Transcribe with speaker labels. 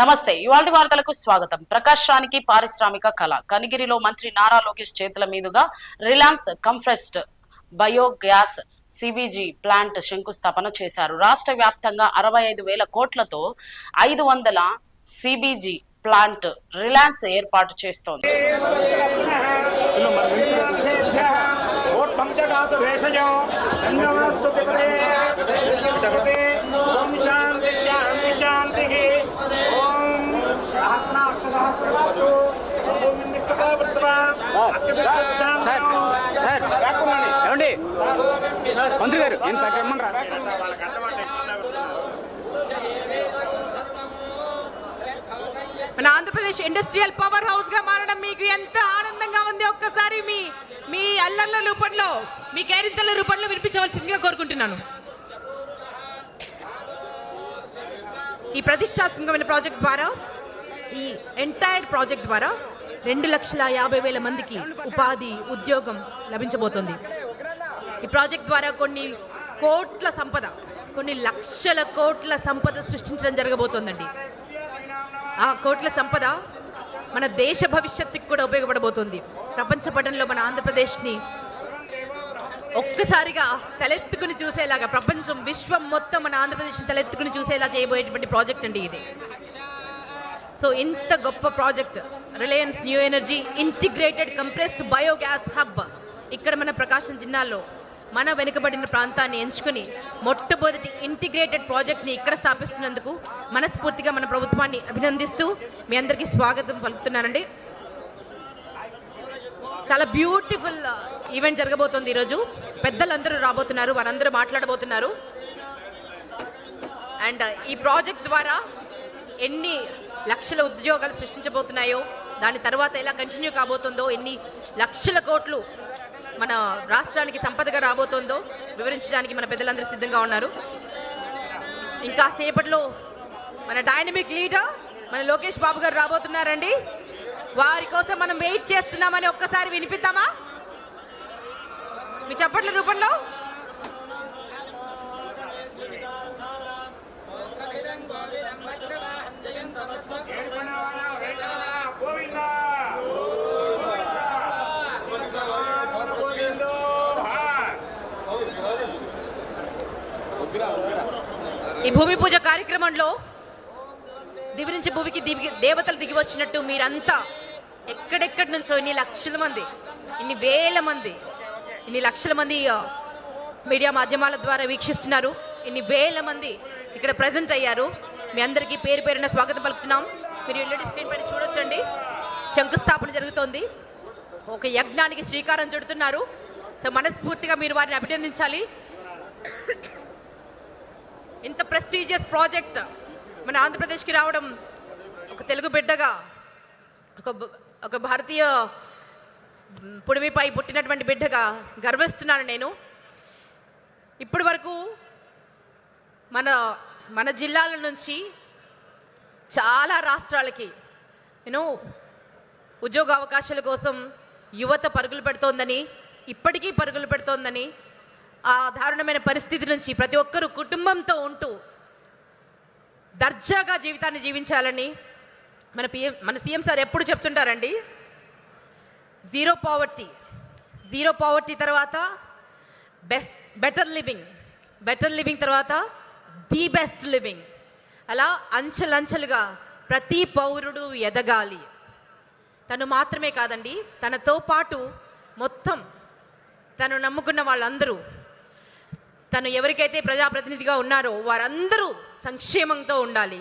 Speaker 1: నమస్తే. ఇవాల్టి వార్తలకు స్వాగతం. ప్రకాశానికి పారిశ్రామిక కళ. కనిగిరిలో మంత్రి నారా లోకేష్ చేతుల మీదుగా రిలయన్స్ కంఫ్రెస్ట్ బయోగ్యాస్ సిబిజీ ప్లాంట్ శంకుస్థాపన చేశారు. రాష్ట్ర వ్యాప్తంగా 65,000 కోట్లతో 500 సిబిజీ ప్లాంట్ రిలయన్స్ ఏర్పాటు చేస్తోంది.
Speaker 2: మంత్రి గారు
Speaker 3: మన ఆంధ్రప్రదేశ్ ఇండస్ట్రియల్ పవర్ హౌస్ గా మారడం మీకు ఎంత ఆనందంగా ఉంది. ఒక్కసారి మీ అల్లర్ల రూపంలో, మీ కేరింతల రూపంలో వినిపించవలసిందిగా కోరుకుంటున్నాను. ఈ ప్రతిష్టాత్మకమైన ప్రాజెక్ట్ ద్వారా, ఈ ఎంటైర్ ప్రాజెక్ట్ ద్వారా 2,50,000 మందికి ఉపాధి, ఉద్యోగం లభించబోతోంది. ఈ ప్రాజెక్ట్ ద్వారా కొన్ని కోట్ల సంపద, కొన్ని లక్షల కోట్ల సంపద సృష్టించడం జరగబోతోందండి. ఆ కోట్ల సంపద మన దేశ భవిష్యత్తుకి కూడా ఉపయోగపడబోతుంది. ప్రపంచ పటంలో మన ఆంధ్రప్రదేశ్ని ఒక్కసారిగా తలెత్తుకుని చూసేలాగా, ప్రపంచం, విశ్వం మొత్తం మన ఆంధ్రప్రదేశ్ని తలెత్తుకుని చూసేలా చేయబోయేటువంటి ప్రాజెక్ట్ అండి ఇది. సో ఇంత గొప్ప project Reliance new energy integrated compressed biogas hub ఇక్కడ మన ప్రకాశం జిల్లాలో మన వెనుకబడిన ప్రాంతాన్ని ఎంచుకుని మొట్టమొదటి ఇంటిగ్రేటెడ్ ప్రాజెక్ట్ని ఇక్కడ స్థాపిస్తున్నందుకు మనస్ఫూర్తిగా మన ప్రభుత్వాన్ని అభినందిస్తూ మీ అందరికీ స్వాగతం పలుకుతున్నానండి. చాలా బ్యూటిఫుల్ ఈవెంట్ జరగబోతోంది ఈరోజు. పెద్దలందరూ రాబోతున్నారు, వారందరూ మాట్లాడబోతున్నారు. అండ్ ఈ ప్రాజెక్ట్ ద్వారా ఎన్ని లక్షల ఉద్యోగాలు సృష్టించబోతున్నాయో, దాని తర్వాత ఎలా కంటిన్యూ కాబోతుందో, ఎన్ని లక్షల కోట్లు మన రాష్ట్రానికి సంపదగా రాబోతోందో వివరించడానికి మన పెద్దలందరూ సిద్ధంగా ఉన్నారు. ఇంకా సేపట్లో మన డైనమిక్ లీడర్ మన లోకేష్ బాబు గారు రాబోతున్నారండి. వారి కోసం మనం వెయిట్ చేస్తున్నామని ఒక్కసారి వినిపిద్దామా మీ చప్పట్ల రూపంలో? ఈ భూమి పూజ కార్యక్రమంలో దివి నుంచి భూమికి దేవతలు దిగి వచ్చినట్టు మీరంతా ఎక్కడెక్కడి నుంచో ఇన్ని లక్షల మంది, ఇన్ని వేల మంది, ఇన్ని లక్షల మంది మీడియా మాధ్యమాల ద్వారా వీక్షిస్తున్నారు. ఇన్ని వేల మంది ఇక్కడ ప్రజెంట్ అయ్యారు. మీ అందరికీ పేరు పేరున స్వాగతం పలుకుతున్నాం. మీరు ఎల్ఈడి స్క్రీన్ పైన చూడొచ్చండి, శంకుస్థాపన జరుగుతోంది. ఒక యజ్ఞానికి శ్రీకారం చుడుతున్నారు. సో మనస్ఫూర్తిగా మీరు వారిని అభినందించాలి. ఇంత ప్రెస్టీజియస్ ప్రాజెక్ట్ మన ఆంధ్రప్రదేశ్కి రావడం, ఒక తెలుగు బిడ్డగా, ఒక భారతీయ పుడిమిపై పుట్టినటువంటి బిడ్డగా గర్విస్తున్నాను నేను. ఇప్పటి వరకు మన జిల్లాల నుంచి చాలా రాష్ట్రాలకి ఉద్యోగ అవకాశాల కోసం యువత పరుగులు పెడుతోందని, ఇప్పటికీ పరుగులు పెడుతోందని, ఆ దారుణమైన పరిస్థితి నుంచి ప్రతి ఒక్కరూ కుటుంబంతో ఉంటూ దర్జాగా జీవితాన్ని జీవించాలని మన సీఎం సార్ ఎప్పుడు చెప్తుంటారండి. జీరో పావర్టీ తర్వాత బెటర్ లివింగ్ తర్వాత ది బెస్ట్ లివింగ్. అలా అంచెలంచెలుగా ప్రతి పౌరుడు ఎదగాలి. తను మాత్రమే కాదండి, తనతో పాటు మొత్తం తను నమ్ముకున్న వాళ్ళందరూ, తను ఎవరికైతే ప్రజాప్రతినిధిగా ఉన్నారో వారందరూ సంక్షేమంతో ఉండాలి.